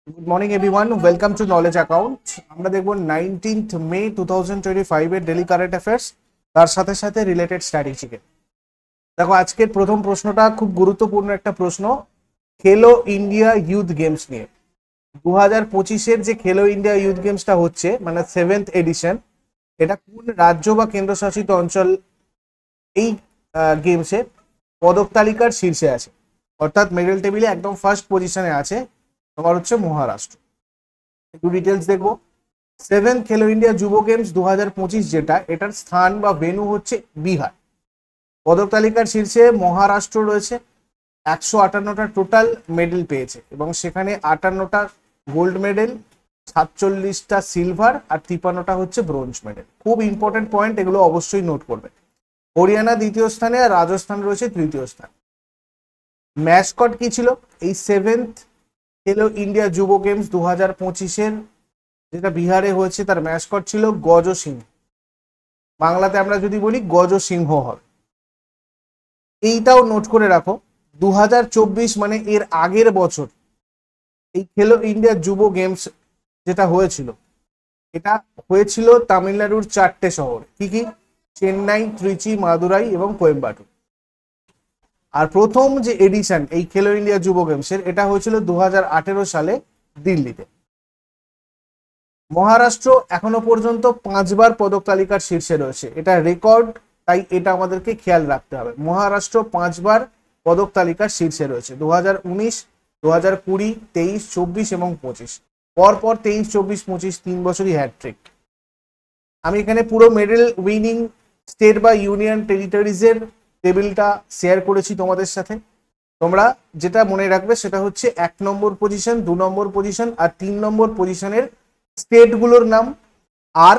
Good morning everyone, welcome to knowledge account. আমরা দেখব 19th মে 2025 এর ডেলি কারেন্ট অ্যাফেয়ার্স, তার সাথে সাথে রিলেটেড স্ট্র্যাটেজিকে। দেখো, আজকের প্রথম প্রশ্নটা খুব গুরুত্বপূর্ণ একটা প্রশ্ন, খেলো ইন্ডিয়া ইউথ গেমস নিয়ে। 2025-এর যে খেলো ইন্ডিয়া ইউথ গেমসটা হচ্ছে, মানে 7th এডিশন, এটা কোন রাজ্য বা কেন্দ্রশাসিত অঞ্চল এই গেমসে পদক তালিকার শীর্ষে আছে, অর্থাৎ মেডেল টেবিলে একদম ফার্স্ট পজিশনে আছে? তোমার হচ্ছে মহারাষ্ট্র। একটু ডিটেলস দেখবো। 7th খেলো ইন্ডিয়া যুব গেমস 2025 যেটা, এটার স্থান বা ভেন্যু হচ্ছে বিহার। পদক তালিকার শীর্ষে মহারাষ্ট্র রয়েছে। 158টা টোটাল মেডেল পেয়েছে এবং সেখানে 58টা গোল্ড মেডেল, 47টা সিলভার আর 53টা হচ্ছে ব্রোঞ্জ মেডেল। খুব ইম্পর্টেন্ট পয়েন্ট, এগুলো অবশ্যই নোট করবে। হরিয়ানা দ্বিতীয় স্থানে আর রাজস্থান রয়েছে তৃতীয় স্থান। ম্যাসকট কি ছিল এই 7th খেলো ইন্ডিয়া যুব গেমস 2025-এর, যেটা বিহারে হয়েছে, তার ম্যাসকট ছিল গজ সিংহ। বাংলাতে আমরা যদি বলি গজ সিংহ হবে। এইটাও নোট করে রাখো, 2024 মানে এর আগের বছর এই খেলো ইন্ডিয়া যুব গেমস যেটা হয়েছিল, এটা হয়েছিল তামিলনাড়ুর 4টে শহর। কি কি? চেন্নাই, ত্রিচি, মাদুরাই এবং কোয়েম্বাটুর। আর প্রথম যে এডিশন এই খেলো ইন্ডিয়া যুব গেমসের, এটা হয়েছিল 2018 সালে দিল্লিতে। মহারাষ্ট্র এখনো পর্যন্ত 5বার পদক তালিকার শীর্ষে রয়েছে, এটা রেকর্ড, তাই এটা আমাদেরকে খেয়াল রাখতে হবে। মহারাষ্ট্র 5বার পদক তালিকার শীর্ষে রয়েছে, 2019, 2020, 23, 24 এবং 25। পরপর 23, 24, 25 3 বছরই হ্যাটট্রিক। আমি এখানে পুরো মেডেল উইনিং স্টেট বা ইউনিয়ন টেরিটরিজের টেবিলটা শেয়ার করেছি তোমাদের সাথে। তোমরা যেটা মনে রাখবে সেটা হচ্ছে 1 নম্বর পজিশন, 2 নম্বর পজিশন আর 3 নম্বর পজিশনের স্টেটগুলোর নাম, আর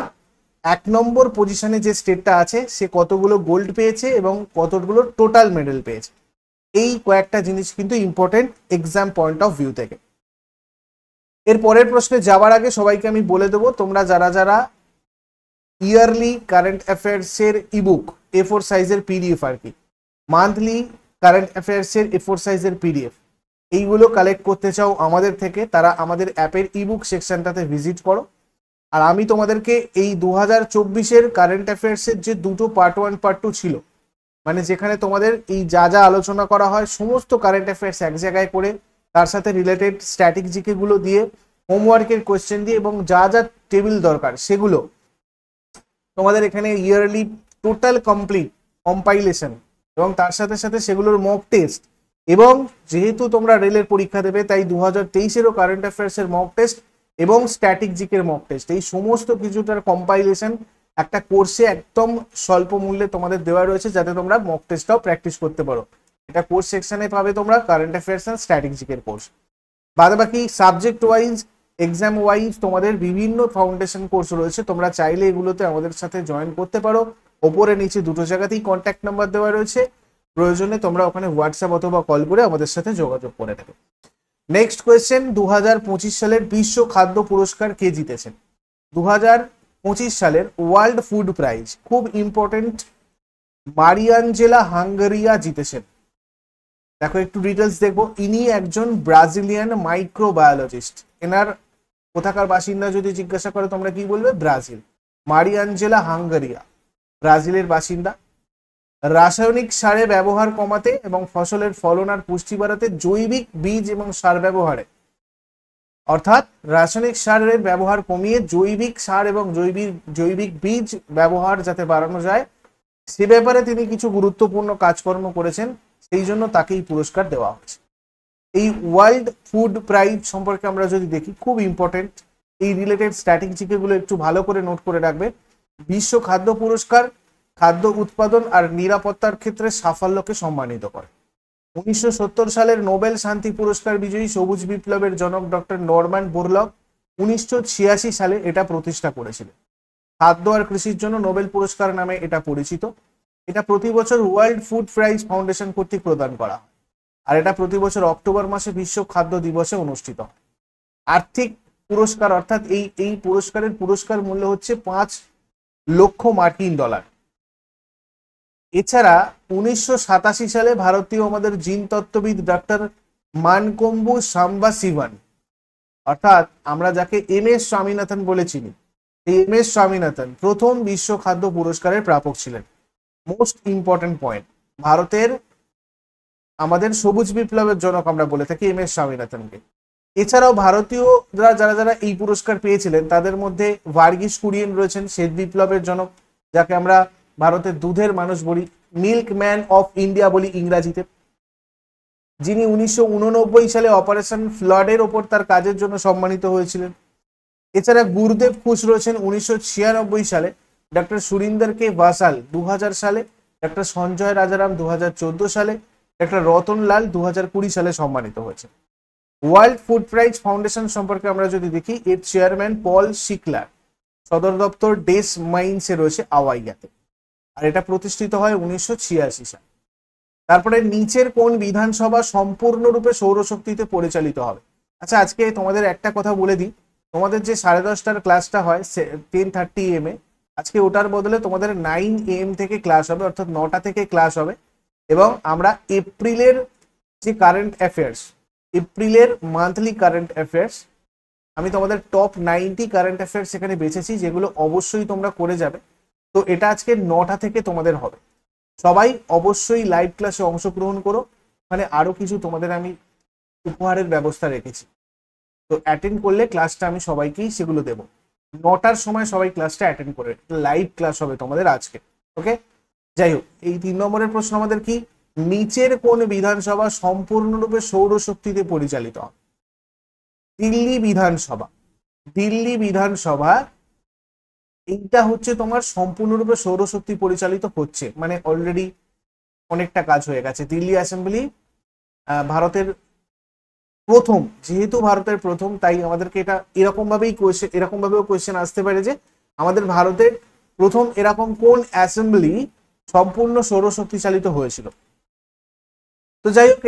1 নম্বর পজিশনে যে স্টেটটা আছে সে কতগুলো গোল্ড পেয়েছে এবং কতগুলো টোটাল মেডেল পেয়েছে। এই কয়েকটা জিনিস কিন্তু important exam point of view থেকে। এর পরের প্রশ্নে যাওয়ার আগে সবাইকে আমি বলে দেবো, তোমরা যারা যারা ইয়ারলি কারেন্ট অ্যাফেয়ার্সের ইবুক A4 সাইজের পিডিএফ, আর কি মান্থলি কারেন্ট অ্যাফেয়ার্সের A4 সাইজের পিডিএফ, এইগুলো কালেক্ট করতে চাও আমাদের থেকে, তারা আমাদের অ্যাপের ইবুক সেকশনটাতে ভিজিট করো। আর আমি তোমাদেরকে এই 2024-এর কারেন্ট অ্যাফেয়ার্সের যে দুটো পার্ট 1 পার্ট 2 ছিল, মানে যেখানে তোমাদের এই যা যা আলোচনা করা হয় সমস্ত কারেন্ট অ্যাফেয়ার্স এক জায়গায় করে, তার সাথে রিলেটেড স্ট্র্যাটেজিকে গুলো দিয়ে, হোমওয়ার্কের কোয়েশ্চেন দিয়ে এবং যা যা টেবিল দরকার সেগুলো তোমাদের এখানে ইয়ারলি টোটাল কমপ্লিট কম্পাইলেশন, এবং তার সাথে সাথে সেগুলোর মক টেস্ট। এবং যেহেতু তোমরা রেলের পরীক্ষা দেবে, তাই 2023-এরও কারেন্ট অ্যাফেয়ার্সের মক টেস্ট এবং স্ট্যাটিক জিকের মক টেস্ট, এই সমস্ত কিছুটার কম্পাইলেশন একটা কোর্সে একদম স্বল্প মূল্যে তোমাদের দেওয়া রয়েছে, যাতে তোমরা মক টেস্টটাও প্র্যাকটিস করতে পারো। এটা কোর্স সেকশনে পাবে তোমরা, কারেন্ট অ্যাফেয়ার্স এন্ড স্ট্যাটিক জিকের কোর্স। বাদবাকি সাবজেক্ট ওয়াইজ, এক্সাম ওয়াইজ তোমাদের বিভিন্ন ফাউন্ডেশন কোর্স রয়েছে, তোমরা চাইলে এগুলোতে আমাদের সাথে জয়েন করতে পারো। ওপরে নিচে দুটো জায়গাতেই কন্ট্যাক্ট নাম্বার দেওয়া রয়েছে, প্রয়োজনে তোমরা ওখানে হোয়াটসঅ্যাপ অথবা কল করে আমাদের সাথে যোগাযোগ করে নেবে। নেক্সট কোয়েশ্চেন, 2025 সালের বিশ্ব খাদ্য পুরস্কার কে জিতেছেন? 2025 সালের ওয়ার্ল্ড ফুড প্রাইজ, খুব ইম্পর্টেন্ট, মারিয়াঞ্জেলা হাঙ্গারিয়া জিতেছেন। দেখো একটু ডিটেলস দেখবো। ইনি একজন ব্রাজিলিয়ান মাইক্রোবায়োলজিস্ট। এনার কোথাকার বাসিন্দা যদি জিজ্ঞাসা করে তোমরা কি বলবে? ব্রাজিল। মারিয়াঞ্জেলা হাঙ্গারিয়া ব্রাজিলের বাসিন্দা। রাসায়নিক সারে ব্যবহার কমাতে এবং ফসলের ফলন আর পুষ্টি বাড়াতে জৈবিক বীজ এবং সার ব্যবহারে, অর্থাৎ রাসায়নিক সারের ব্যবহার কমিয়ে জৈবিক সার এবং জৈবিক বীজ ব্যবহার যাতে বাড়ানো যায়, সে ব্যাপারে তিনি কিছু গুরুত্বপূর্ণ কাজকর্ম করেছেন, সেই জন্য তাকেই পুরস্কার দেওয়া হয়েছে। এই ওয়ার্ল্ড ফুড প্রাইজ সম্পর্কে আমরা যদি দেখি, খুব ইম্পর্টেন্ট, এই রিলেটেড স্ট্র্যাটেজিগুলো একটু ভালো করে নোট করে রাখবে। বিশ্ব খাদ্য পুরস্কার খাদ্য উৎপাদন আর নিরাপত্তার ক্ষেত্রে সাফল্যকে সম্মানিত করে। 1970 সালের নোবেল শান্তি পুরস্কার বিজয়ী সবুজ বিপ্লবের জনক ডক্টর নরম্যান বোরলগ 1986 সালে এটা প্রতিষ্ঠা করেছিলেন। খাদ্য আর কৃষির জন্য নোবেল পুরস্কার নামে এটা পরিচিত। এটা প্রতি বছর ওয়ার্ল্ড ফুড প্রাইজ ফাউন্ডেশন কর্তৃক প্রদান করা হয়, আর এটা প্রতি বছর অক্টোবর মাসে বিশ্ব খাদ্য দিবসে অনুষ্ঠিত হয়। আর্থিক পুরস্কার, অর্থাৎ এই পুরস্কারের পুরস্কার মূল্য হচ্ছে $5,00,000। এছাড়া 1987 সালে ভারতীয় আমাদের জিন তত্ত্ববিদ ডক্টর মানকম্বু সাম্বা শিবন অর্থাৎ আমরা যাকে এম এস স্বামীনাথন বলে চিনি, এই এম এস স্বামীনাথন প্রথম বিশ্ব খাদ্য পুরস্কারের প্রাপক ছিলেন। মোস্ট ইম্পর্টেন্ট পয়েন্ট, ভারতের আমাদের সবুজ বিপ্লবের জনক আমরা বলে থাকি এম এস স্বামীনাথনকে। এছাড়াও ভারতীয়রা যারা যারা এই পুরস্কার পেয়েছিলেন তাদের মধ্যে ভার্গিস কুরিয়েন রয়েছেন, শ্বেত বিপ্লবের জনক, যাকে আমরা ভারতের দুধের মানুষ বলি, মিল্ক ম্যান অফ ইন্ডিয়া বলি ইংরাজিতে, যিনি 1989 সালে অপারেশন ফ্লাডের ওপর তার কাজের জন্য সম্মানিত হয়েছিলেন। এছাড়া গুরুদেব খুশ রয়েছেন 1996 সালে, ডক্টর সুরিন্দর কে ভাসাল 2000 সালে, ডক্টর সঞ্জয় রাজারাম 2014 সালে, ডক্টর রতনলাল 2020 সালে সম্মানিত হয়েছে। ওয়ার্ল্ড ফুড প্রাইজ ফাউন্ডেশন সম্পর্কে আমরা যদি দেখি, এর চেয়ারম্যান পল শিকলার, সদর দপ্তর ডেস মাইন্সে রয়েছে আওয়াইয়াতে, আর এটা প্রতিষ্ঠিত হয় 1986 সালে। তারপরে নিচের কোন বিধানসভা সম্পূর্ণরূপে সৌরশক্তিতে পরিচালিত হবে? আচ্ছা, আজকে তোমাদের একটা কথা বলে দিই, তোমাদের যে 10:30টার ক্লাসটা হয় 10:30 AM এ, আজকে ওটার বদলে তোমাদের 9 AM থেকে ক্লাস হবে, অর্থাৎ 9টা থেকে ক্লাস হবে। এবং আমরা এপ্রিলের যে কারেন্ট অ্যাফেয়ার্স, এপ্রিলের মান্থলি কারেন্ট অ্যাফেয়ার্স, আমি তোমাদের টপ 90 কারেন্ট অ্যাফেয়ার্স এখানে বেছেছি, যেগুলো অবশ্যই তোমরা করে যাবে। তো এটা আজকে 9টা থেকে তোমাদের হবে। সবাই অবশ্যই লাইভ ক্লাসে অংশগ্রহণ করো, মানে আরো কিছু তোমাদের আমি উপহারের ব্যবস্থা রেখেছি। তো অ্যাটেন্ড করলে ক্লাসটা আমি সবাইকেই সেগুলো দেবো। 9টার সময় সবাই ক্লাসটা অ্যাটেন্ড করে, লাইভ ক্লাস হবে তোমাদের আজকে। ওকে, যাই হোক, এই 3 নম্বরের প্রশ্ন আমাদের কি, নিচের কোন বিধানসভা সম্পূর্ণরূপে সৌরশক্তিতে পরিচালিত হয়? দিল্লি বিধানসভা। দিল্লি বিধানসভা এইটা হচ্ছে তোমার সম্পূর্ণরূপে সৌরশক্তি পরিচালিত হচ্ছে, মানে অলরেডি অনেকটা কাজ হয়ে গেছে। দিল্লি অ্যাসেম্বলি ভারতের প্রথম, যেহেতু ভারতের প্রথম, তাই আমাদেরকে এটা এরকম ভাবেও কোয়েশ্চেন আসতে পারে যে আমাদের ভারতের প্রথম এরকম কোন অ্যাসেম্বলি সম্পূর্ণ সৌরশক্তি চালিত হয়েছিল। তো যাই হোক,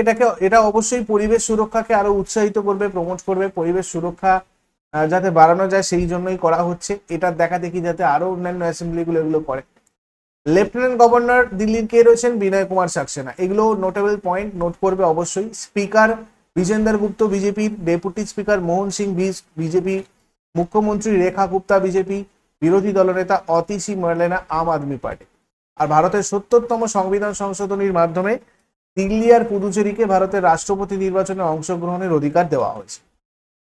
এটা অবশ্যই পরিবেশ সুরক্ষাকে আরো উৎসাহিত করবে, প্রমোট করবে, পরিবেশ সুরক্ষা যাতে বাড়ানো যায় সেই জন্যই করা হচ্ছে, এটা দেখা দেখি যাতে আরো অন্যান্য অ্যাসেম্বলিগুলো এগুলো করে। লেফটেন্যান্ট গভর্নর দিল্লির কে রয়েছেন? বিনয় কুমার সাক্সেনা। এগুলো নোটেবল পয়েন্ট, নোট করবে অবশ্যই। স্পিকার বিজেন্দর গুপ্ত বিজেপির, deputy speaker Mohan Singh BJP, মুখ্যমন্ত্রী রেখা গুপ্তা বিজেপি, বিরোধী দলনেতা অতিশী মার্লেনা আম আদমি পার্টি। আর ভারতের 70তম সংবিধান সংশোধনীর মাধ্যমে দিল্লি আর পুদুচেরিকে ভারতের রাষ্ট্রপতি নির্বাচনে অংশগ্রহণের অধিকার দেওয়া হয়েছে।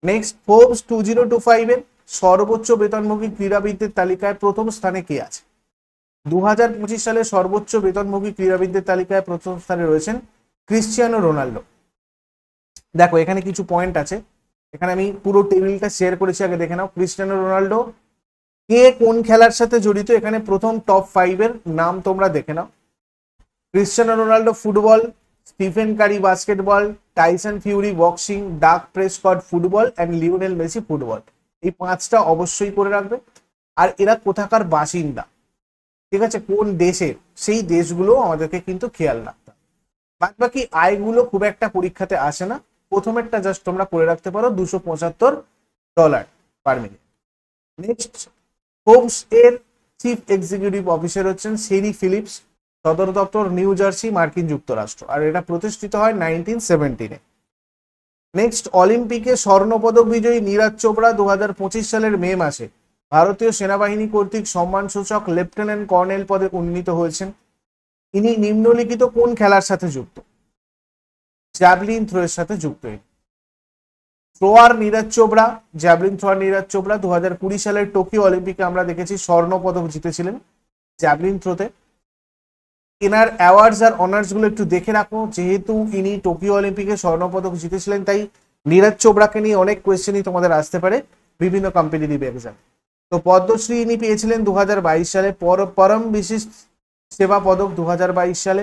নেক্সট, ফোর্বস 2025 এর সর্বোচ্চ বেতনভোগী ক্রীড়াবিদদের তালিকায় প্রথম স্থানে কে আছে? 2025 সালে সর্বোচ্চ বেতনভোগী ক্রীড়াবিদদের তালিকায় প্রথম স্থানে রয়েছেন ক্রিশ্চিয়ানো রোনাল্ডো। দেখো, এখানে কিছু পয়েন্ট আছে, এখানে আমি পুরো টেবিলটা শেয়ার করেছি, আগে দেখে নাও। ক্রিশ্চিয়ানো রোনাল্ডো কে কোন খেলার সাথে জড়িত, এখানে প্রথম টপ 5 এর নাম তোমরা দেখে নাও। Cristiano Ronaldo football, Stephen Curry basketball, Tyson Fury boxing, Dak Prescott football and Lionel Messi football. এই 5টা অবশ্যই করে রাখবে। আর এরা কোথাকার বাসিন্দা, ঠিক আছে, কোন দেশের, সেই দেশগুলো আমাদেরকে কিন্তু খেয়াল রাখতে হবে। বাদ বাকি আয়গুলো খুব একটা পরীক্ষাতে আসে না, প্রথমেরটা জাস্ট তোমরা করে রাখতে পারো, $275 পার মিনিট। নেক্সট, ফোর্বস এর চিফ এক্সিকিউটিভ অফিসার হচ্ছেন সেরি ফিলিপস, সদর দপ্তর নিউ জার্সি, মার্কিন যুক্তরাষ্ট্র, আর এটা প্রতিষ্ঠিত হয় 1917-এ। নেক্সট, অলিম্পিকে স্বর্ণপদক বিজয়ী নীরাজ চোপড়া 2025 সালের মে মাসে ভারতীয় সেনাবাহিনী কর্তৃক সম্মানসূচক লেফটেন্যান্ট কর্নেল পদে উন্নীত হয়েছেন। ইনি নিম্নলিখিত কোন খেলার সাথে যুক্ত? জ্যাভলিন থ্রোয়ের সাথে যুক্ত। Thrower Neeraj Chopra, javelin thrower Neeraj Chopra 2020 সালের টোকিও অলিম্পিকে আমরা দেখেছি স্বর্ণপদক জিতেছিলেন জ্যাভলিন থ্রোতে। এনার অ্যাওয়ার্ডস আর অনার্স গুলো একটু দেখে রাখো, যেহেতু ইনি টোকিও অলিম্পিকে স্বর্ণপদক জিতেছিলেন, তাই নীরাজ চোপড়াকে নিয়ে অনেক কোয়েশ্চেনই তোমাদের আসতে পারে বিভিন্ন কম্পিটিটিভ এক্সাম। তো পদ্মশ্রী ইনি পেয়েছিলেন 2022 সালে, পরম বিশিষ্ট সেবা পদক 2022 সালে,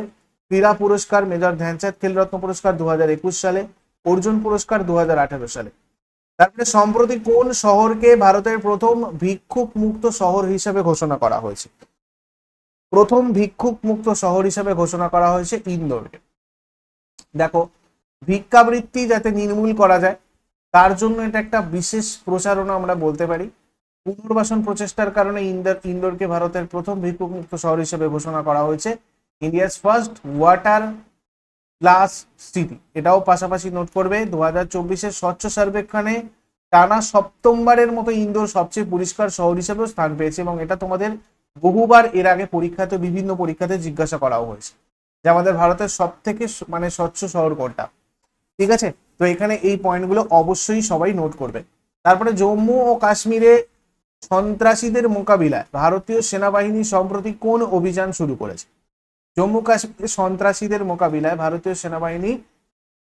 ক্রীড়া পুরস্কার মেজর ধ্যানচাঁদ খেলরত্ন পুরস্কার 2021 সালে, অর্জুন পুরস্কার 2018 সালে। তারপরে সম্প্রতি কোন শহরকে ভারতের প্রথম ভিক্ষুক মুক্ত শহর হিসেবে ঘোষণা করা হয়েছে? প্রথম ভিক্ষুক মুক্ত শহর হিসেবে ঘোষণা করা হয়েছে ইন্দোরকে। দেখো, ভিক্ষাবৃত্তি যাতে নির্মূল করা যায় তার জন্য এটা একটা বিশেষ প্রচারণা আমরা বলতে পারি। পুনর্বাসন প্রচেষ্টার কারণে ইন্দোরকে ভারতের প্রথম ভিক্ষুক মুক্ত শহর হিসেবে ঘোষণা করা হয়েছে। India's first water plus city, এটাও পাশাপাশি নোট করবে। 2024-এর স্বচ্ছ সর্বেক্ষণে টানা সপ্তমবারের মতো ইন্দোর সবচেয়ে পরিষ্কার শহর হিসেবেও স্থান পেয়েছে, এবং এটা তোমাদের বহুবার এর আগে পরীক্ষাতে, বিভিন্ন পরীক্ষাতে জিজ্ঞাসা করাও হয়েছে যে আমাদের ভারতের সব থেকে মানে স্বচ্ছ শহর কোনটা। ঠিক আছে, তো এখানে এই পয়েন্টগুলো অবশ্যই সবাই নোট করবে। তারপরে জম্মু ও কাশ্মীরে সন্ত্রাসীদের মোকাবিলায় ভারতীয় সেনাবাহিনী সম্প্রতি কোন অভিযান শুরু করেছে? জম্মু কাশ্মীরে সন্ত্রাসীদের মোকাবিলায় ভারতীয় সেনাবাহিনী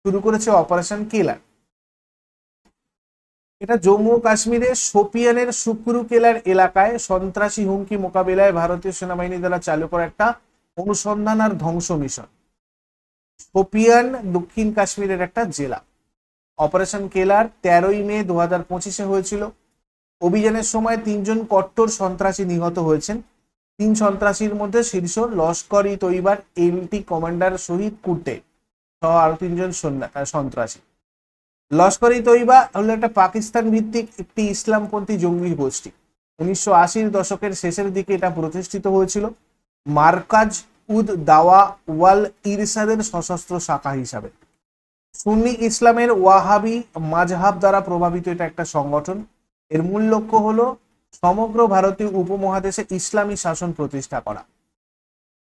শুরু করেছে অপারেশন কেলার। এটা জম্মু কাশ্মীরে শোপিয়ানের শুক্রু কেলার এলাকায় সন্ত্রাসী হুমকি মোকাবিলায় ভারতীয় সেনাবাহিনী দ্বারা চালু করা একটা অনুসন্ধান আর ধ্বংস মিশন। শোপিয়ান দক্ষিণ কাশ্মীরের একটা জেলা। অপারেশন কেলার 13ই মে 2025 হয়েছিল। অভিযানের সময় 3জন কট্টর সন্ত্রাসী নিহত হয়েছেন। 3 সন্ত্রাসীর মধ্যে শীর্ষ লস্কর ই তৈবার এলটি কমান্ডার শহীদ কুর্তে সহ আরো 3জন সন্ত্রাসী। লস্কর ই তৈবা হলো একটা পাকিস্তান ভিত্তিক একটি ইসলামপন্থী জঙ্গি গোষ্ঠী। 1980-র দশকের শেষের দিকে এটা প্রতিষ্ঠিত হয়েছিল মার্কাজ উদ দাওয়া ওয়াল ইরশাদের সশস্ত্র শাখা হিসাবে। সুন্নি ইসলামের ওয়াহাবি মাজহাব দ্বারা প্রভাবিত এটা একটা সংগঠন। এর মূল লক্ষ্য হলো সমগ্র ভারতীয় উপমহাদেশে ইসলামী শাসন প্রতিষ্ঠা করা।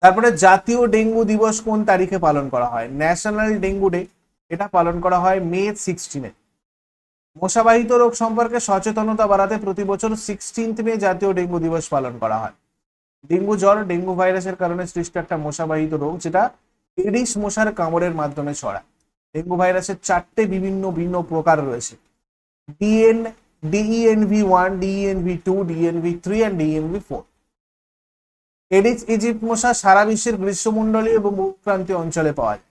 তারপরে জাতীয় ডেঙ্গু দিবস কোন তারিখে পালন করা হয়? ন্যাশনাল ডেঙ্গু ডে, এটা পালন করা হয় মে 16-এ। মশাবাহিত রোগ সম্পর্কে সচেতনতা বাড়াতে প্রতি বছর 16 মে জাতীয় ডেঙ্গু দিবস পালন করা হয়। ডেঙ্গু জ্বর ডেঙ্গু ভাইরাসের কারণে সৃষ্ট একটা মশাবাহিত রোগ, যেটা এডিস মশার কামড়ের মাধ্যমে ছড়ায়। ডেঙ্গু ভাইরাসের 4টে ভিন্ন প্রকার রয়েছে, DENV1, DENV2, DENV3 and DENV4। Aedes Egypt মশা সারা বিশ্বের গ্রীষ্মমণ্ডলীয় এবং ভূক্রান্তীয় অঞ্চলে পাওয়া যায়।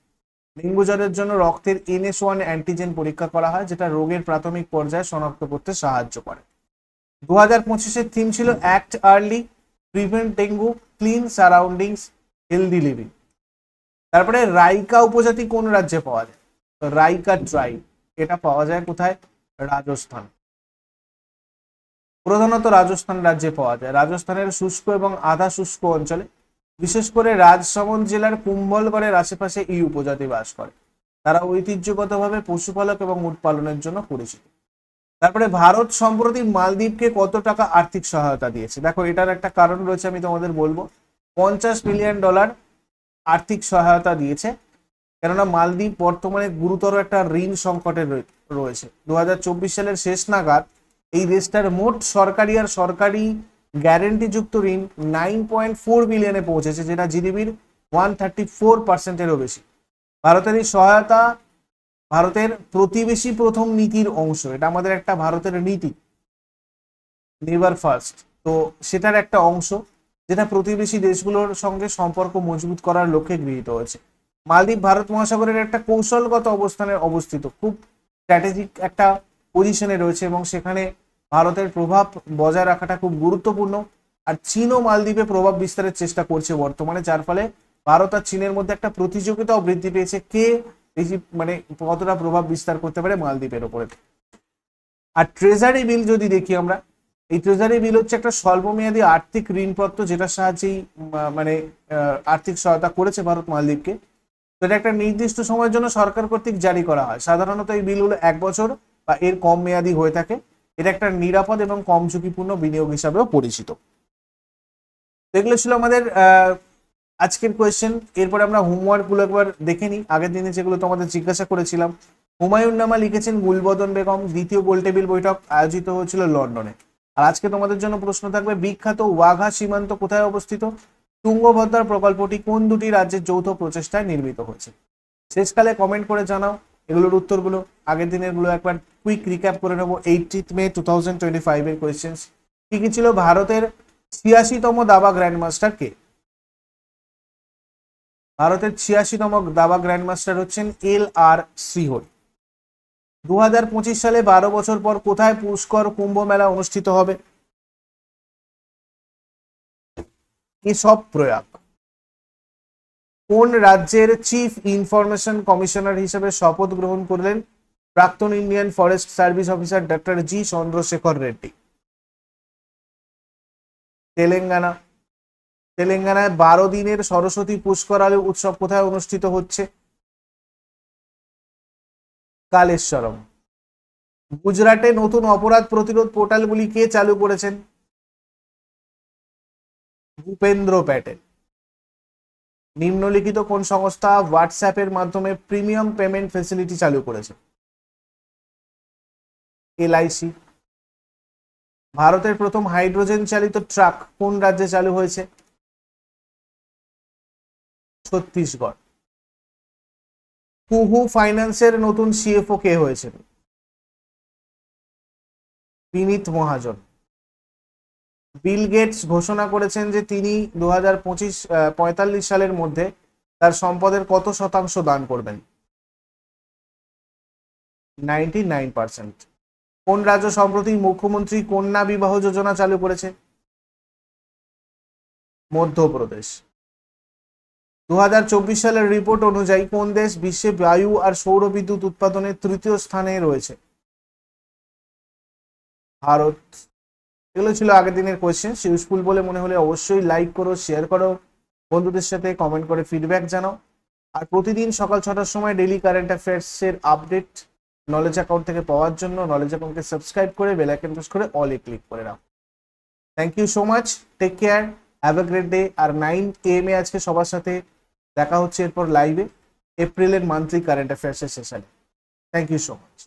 ডেঙ্গু জ্বরের জন্য রক্তের NS1 অ্যান্টিজেন পরীক্ষা করা হয়, যেটা রোগের প্রাথমিক পর্যায়ে শনাক্ত করতে সাহায্য করে। 2025-এর থিম ছিল act early, prevent dengue, clean surroundings, healthy living. তারপরে রাইকা উপজাতি কোন রাজ্যে পাওয়া যায়? রাইকা ট্রাইব, এটা পাওয়া যায় কোথায়? রাজস্থান। প্রধানত রাজস্থান রাজ্যে পাওয়া যায়। রাজস্থানের শুষ্ক এবং আধা শুষ্ক অঞ্চলে, বিশেষ করে রাজসমন্দ জেলার কুম্ভলগড়ের আশেপাশে এই উপজাতি বাস করে। তারা ঐতিহ্যগতভাবে পশুপালক এবং উট পালনের জন্য পরিচিত। তারপরে ভারত সম্প্রতি মালদ্বীপকে কত টাকা আর্থিক সহায়তা দিয়েছে? দেখো, এটার একটা কারণ রয়েছে, আমি তোমাদের বলবো। $50 মিলিয়ন আর্থিক সহায়তা দিয়েছে, কেননা মালদ্বীপ বর্তমানে গুরুতর একটা ঋণ সংকটে রয়েছে। 2024 সালের শেষ নাগাদ এই দেশটার মোট সরকারি আর সরকারি গ্যারেন্টিযুক্ত ঋণ 9.4 বিলিয়নে পৌঁছেছে, যেটা জিডিপির 134%-এরও বেশি। ভারতের এই সহায়তা ভারতের প্রতিবেশী প্রথম নীতির অংশ। এটা আমাদের একটা ভারতের নীতি, নেভার ফার্স্ট, তো সেটার একটা অংশ, যেটা প্রতিবেশী দেশগুলোর সঙ্গে সম্পর্ক মজবুত করার লক্ষ্যে গৃহীত হয়েছে। মালদ্বীপ ভারত মহাসাগরের একটা কৌশলগত অবস্থানে অবস্থিত, খুব স্ট্র্যাটেজিক একটা পজিশনে রয়েছে, এবং সেখানে ভারতের প্রভাব বজায় রাখাটা খুব গুরুত্বপূর্ণ। আর চীনও মালদ্বীপে প্রভাব বিস্তারের চেষ্টা করছে বর্তমানে, যার ফলে ভারত আর চীনের মধ্যে একটা প্রতিযোগিতাও বৃদ্ধি পেয়েছে, কে বেশি মানে কতটা প্রভাব বিস্তার করতে পারে মালদ্বীপের ওপরে। আর ট্রেজারি বিল যদি দেখি আমরা, এই ট্রেজারি বিল হচ্ছে একটা স্বল্পমেয়াদী আর্থিক ঋণপত্র, যেটার সাহায্যেই মানে আর্থিক সহায়তা করেছে ভারত মালদ্বীপকে। তো এটা একটা নির্দিষ্ট সময়ের জন্য সরকার কর্তৃক জারি করা হয়। সাধারণত এই বিলগুলো 1 বছর বা এর কম মেয়াদী হয়ে থাকে। এটা একটা নিরাপদ এবং কম ঝুঁকিপূর্ণ বিনিয়োগ হিসাবেও পরিচিত। এগুলো ছিল আমাদের আজকের কোয়েশ্চেন। এরপরে আমরা হোমওয়ার্ক গুলো একবার দেখে নিই। আগের দিনে যেগুলো তোমাদের জিজ্ঞাসা করেছিলাম, হুমায়ুন নামা লিখেছেন গুলবদন বেগম। দ্বিতীয় গোলটেবিল বৈঠক আয়োজিত হয়েছিল লন্ডনে। আর আজকে তোমাদের জন্য প্রশ্ন থাকবে, বিখ্যাত ওয়াঘা সীমান্ত কোথায় অবস্থিত? তুঙ্গভদ্রা প্রকল্পটি কোন দুটি রাজ্যের যৌথ প্রচেষ্টায় নির্মিত হয়েছে? শেষকালে কমেন্ট করে জানাও এগুলোর উত্তরগুলো। আগের দিনের গুলো একবার কুইক রিক্যাপ করে নেবো। 18 মে 2025 এর কোয়েশ্চেন্স কি কি ছিল? ভারতের 86তম দাবা গ্র্যান্ডমাস্টার কে? ভারতের 86তম দাবা গ্র্যান্ডমাস্টার হচ্ছেন LR শ্রীহরি। 2025 সালে 12 বছর পর কোথায় পুষ্কর কুম্ভ মেলা অনুষ্ঠিত হবে? কেশব প্রয়াগ। কোন রাজ্যের চিফ ইনফরমেশন কমিশনার হিসেবে শপথ গ্রহণ করলেন প্রাক্তন Indian forest service officer doctor G Chandrashekar Reddy? Telangana. তেলেঙ্গানায় 12 দিনের সরস্বতী পুষ্কর আলু উৎসব কোথায় অনুষ্ঠিত হচ্ছে? কালেশ্বরম। গুজরাটে নতুন অপরাধ প্রতিরোধ পোর্টালগুলি কে চালু করেছেন? ভূপেন্দ্র প্যাটেল। নিম্নলিখিত কোন সংস্থা হোয়াটসঅ্যাপের মাধ্যমে প্রিমিয়াম পেমেন্ট ফেসিলিটি চালু করেছে? এলআইসি। ভারতের প্রথম হাইড্রোজেন চালিত ট্রাক কোন রাজ্যে চালু হয়েছে? ছত্তিশগড়। কুহু ফাইন্যান্সের নতুন সিএফও কে হয়েছে? বিনীত মহাজন। বিল গেটস ঘোষণা করেছেন যে তিনি 2045 সালের মধ্যে তার সম্পদের কত শতাংশ দান করবেন? 99%। কোন রাজ্য সম্প্রতি মুখ্যমন্ত্রী কন্যা বিবাহ যোজনা চালু করেছে? মধ্যপ্রদেশ। 2024 সালের রিপোর্ট অনুযায়ী কোন দেশ বিশ্বে বায়ু আর সৌর বিদ্যুৎ উৎপাদনে তৃতীয় স্থানে রয়েছে? ভারত। এগুলো ছিল আগের দিনের কোয়েশ্চেন। ইউজফুল বলে মনে হলে অবশ্যই লাইক করো, শেয়ার করো, বন্ধুদের সাথে কমেন্ট করে ফিডব্যাক জানাও। আর প্রতিদিন সকাল 6টার সময় ডেইলি কারেন্ট অ্যাফেয়ার্স এর আপডেট নলেজ অ্যাকাউন্ট থেকে পাওয়ার জন্য নলেজ অ্যাকাউন্টকে সাবস্ক্রাইব করে বেল আইকন প্রেস করে অলে ক্লিক করে রাখো। Thank you so much, take care, have a great day. আর 9 AM আজকে সবার সাথে দেখা হচ্ছে এরপর লাইভে এপ্রিলের মান্থলি কারেন্ট অ্যাফেয়ার্স এর সেশনে। Thank you so much.